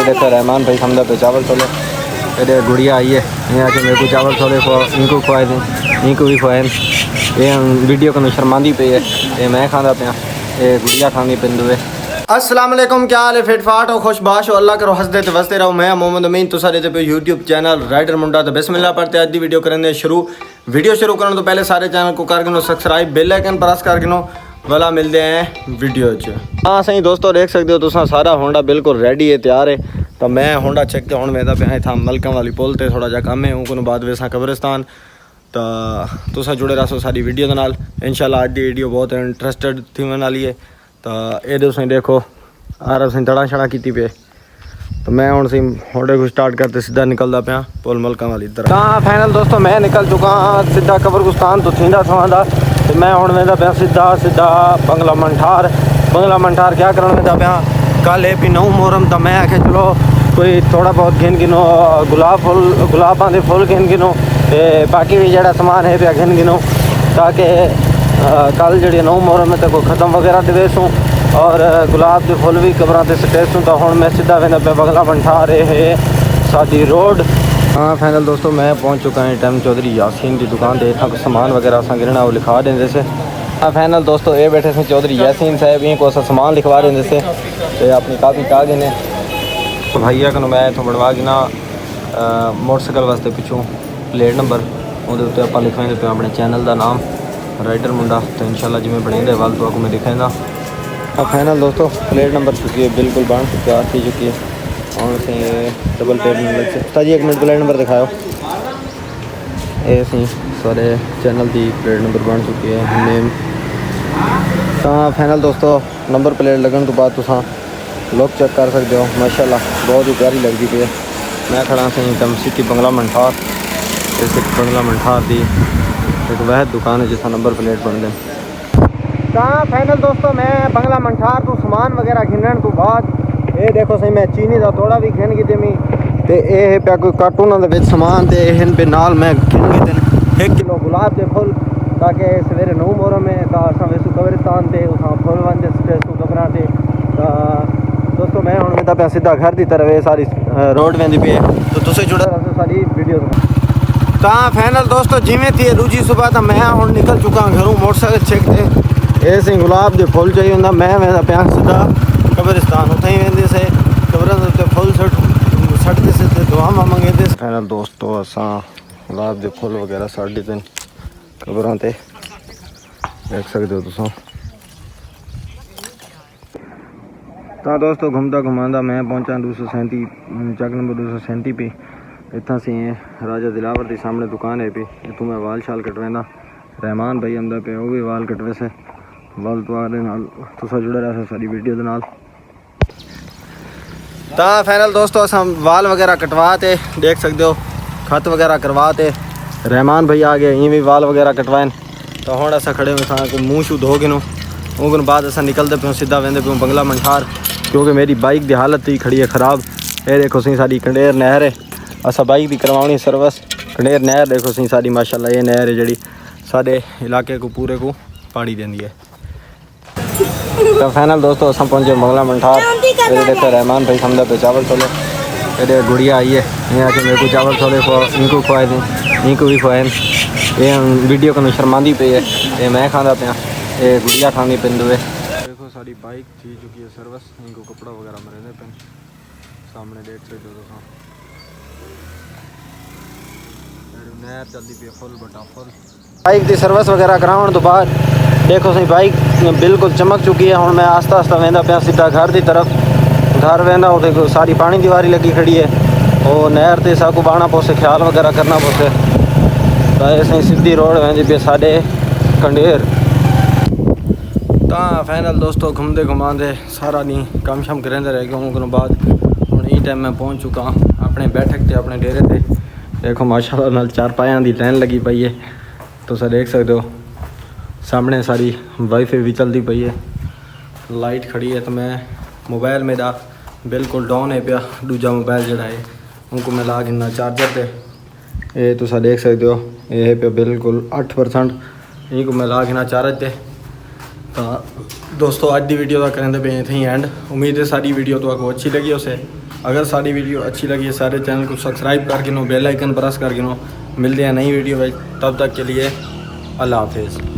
देखो रहमान भाई समझा पे चावल छोले ये गुड़िया आई है ये आके मेरे को चावल छोले इनको खुआए थे इनको भी खुआए ये वीडियो को शर्मांदी पे है ये मैं खादा पाया ये गुड़िया खानी पिंदू है। अस्सलाम वालेकुम, क्या हाल है? फिटफाट और खुशबाश और अल्लाह करो हंसदे ते वसते रहो। मैं मोहम्मद अमीन तुसा देते पे यूट्यूब चैनल राइडर मुंडा। तो बिस्मिल्लाह पढ़ते आज दी वीडियो करेंगे शुरू। वीडियो शुरू करने तो पहले सारे चैनल को कर गिनो सब्सक्राइब, बेल आइकन प्रेस कर गिनो वाला मिलते हैं वीडियो च। हाँ सही दोस्तों देख सकते हो तुसा सारा होंडा बिल्कुल रेडी है तैयार है। तो मैं होंडा चेक हूँ मैं पे था मलका वाली पुल ते थोड़ा जा काम है उनको बाद वेसा कब्रिस्तान। तो तुसा जुड़े रहो सारी वीडियो के नाल इंशाल्लाह। आज की वीडियो बहुत इंटरेस्टेड थी वाली है। तो ये देखो आर सी तड़ा छड़ा की पे। तो मैं हूँ सी होंडे को स्टार्ट करते सीधा निकलता पाया पुल मलका वाली तरफ। हाँ फाइनल दोस्तों मैं निकल चुका हाँ सीधा कब्रिस्तान तो थींदा थवांदा। तो मैं हूँ वेंदा पाया सीधा बंगला मंठार क्या करना वेंदा पाया। कल है भी 9 मुहर्रम। तो मैं आखे चलो कोई थोड़ा बहुत गिन गिनो गुलाबां दे फुल गिन गिनो बाकी भी जड़ा समान है पे गिन गिनो ताकि कल जी 9 मुहर्रम में तो कोई ख़त्म वगैरह देसूँ और गुलाब के फुल भी कबर से सटेसूँ। तो हूँ मैं सीधा वेंदा पे बंगला मंठार है सादी रोड। हाँ फाइनल दोस्तों मैं पहुँच चुका है टाइम चौधरी यासीन की दुकान पर। इतना सामान वगैरह असा गिरना वो लिखा देंगे से। हाँ फाइनल दोस्तों ये बैठे थे चौधरी यासीन साहब ये को सामान लिखवा देंगे से तो अपनी काफ़ी कागज ने। तो भैया को मैं इतों बनवा गिना मोटरसाइकिल वास्ते पिछों प्लेट नंबर वो आप लिखवाएंगे पे अपने चैनल का नाम राइडर मुंडा। तो इंशाल्लाह जिमें बनेंगे वाल तो आपको मैं दिखाऊंगा। हाँ फाइनल दोस्तों प्लेट नंबर चुकी है बिल्कुल बन तैयार थी चुकी है और से डबल प्लेट नंबर से ताजी 1 मिनट प्लेट नंबर दिखाओ। ये सी सारे चैनल की प्लेट नंबर बन चुकी है नेम। हाँ फाइनल दोस्तों नंबर प्लेट लगन तो बाद तुसा लोग चेक कर सकते हो माशाल्लाह बहुत ही प्यारी लगती पई है। मैं खड़ा सी दम सिटी बंगला मंठार इस बंगला मंठार की एक वह दुकान है जिसका नंबर प्लेट बन गए। हाँ फाइनल दोस्तों मैं बंगला मंठार तो सामान वगैरह गिनने तो बाद ये देखो सही मैं चीनी का थोड़ा भी गिन गिते मी तो ये पे कोई कार्टून के सामान तो इन पे नाल मैं गिन गिते 1 किलो गुलाब के फुल ताकि सवेरे 9 मुहर्रम में तो असा वेसू कब्रिस्तान से उस फुल वन स्टेसू कबर से। दोस्तों मैं हूँ वेंदा पाया सीधा घर की तरफ ये सारी रोड वेंदी पे तो तुम जुड़े रहो सारी वीडियो। तो फाइनल दोस्तों जिमें थी दूजी सुबह तो मैं हूँ निकल चुका घरों मोटरसाइकिल चेक थे ये सी गुलाब के फुल चाहिए होंगे। मैं वेंदा पाया सीधा कब्रिस्तान उत ही वेंदे से कब्र फुल सटते से दुआ मंगे। फाइनल दोस्तों असा गुलाब के फुल वगैरह साढ़े 3 कबर से देख सकते हो तुम। तो दोस्तों घूमता घुमांदा मैं पहुंचा 237 चक नंबर 237 पे। इतना से राजा दिलावर के सामने दुकान है पे इतों मैं वाल शाल कटवेंदा। रहमान भाई आंदा पे वो भी वाल कटवे से वाल तुसा जुड़े रहा सारी वीडियो के नाल। तो फाइनल दोस्तों अस वाल वगैरह कटवाते देख सकते हो खत वगैरह करवाते रहमान भाई आ गए ये भी वाल वगैरह कटवाएं। तो हूँ अस खड़े हुए मुँह शू धो गिनो उन बाद अस निकलते पे सीधा वेंदे पे बंगला मंठार क्योंकि मेरी बाइक की हालत ही खड़ी है ख़राब। ये देखो सी सारी कंडेर नहर है असा बाइक की करवानी सर्विस कंडेर नहर देखो सी सारी माशाल्लाह ये नहर है जी सारे इलाके को पूरे को पाड़ी देंदी है। तो फाइनल दोस्तों अस पहुँचे बंगला मंठार ये देखो रहमान भाई समझा पे चावल छोले ये गुड़िया आई है ये आके मेरे को चावल छोले इनको खुआए थे इनको भी खुआए ये वीडियो को शर्मांदी पे है ये मैं खादा पाया ये गुड़िया खानी पिंदू है। देखो सारी बाइक थी चुकी है सर्विस इनको कपड़ा वगैरह मरेंदे पे सामने देख सकते हो नहर चलती पे फुल बटा फुल बाइक की सर्विस वगैरह कराने तो बाद देखो सही बाइक बिल्कुल चमक चुकी है। हूँ मैं आस्ता आस्ता वेंदा पाया सीधा घर की तरफ। घर वेंदा वो देखो सारी पानी दीवारी लगी खड़ी है वो नहर से साकू बहाना पोसे ख्याल वगैरह करना पोसे। तो ऐसे सीधी रोड वेंदी पे साढ़े कंडेर। तो फाइनल दोस्तों घूमते घुमाते सारा दिन काम शाम करेंदे रह गए उन बाद हूँ ये टाइम मैं पहुँच चुका अपने बैठक से अपने डेरे से। देखो माशाल्लाह नाल 4 पायां की लाइन लगी पई है तो सर देख सकते हो सामने सारी वाईफाई भी चलती पई है लाइट खड़ी है। तो मैं मोबाइल मेरा बिल्कुल डाउन है पिया दूजा मोबाइल जड़ा है उनको मैं ला गिना चार्जर पे ये तो देख सकते हो ये पे बिल्कुल 8% इनको मैं ला गिना चार्ज पे। तो दोस्तों आज की वीडियो का करेंगे पे इतनी एंड उम्मीद है सारी वीडियो तो आपको अच्छी लगी उसे अगर सारी वीडियो अच्छी लगी है सारे चैनल को सब्सक्राइब करके नो, बेल आइकन प्रेस करके नो। मिलते हैं नई वीडियो भाई, तब तक के लिए अल्लाह हाफिज़।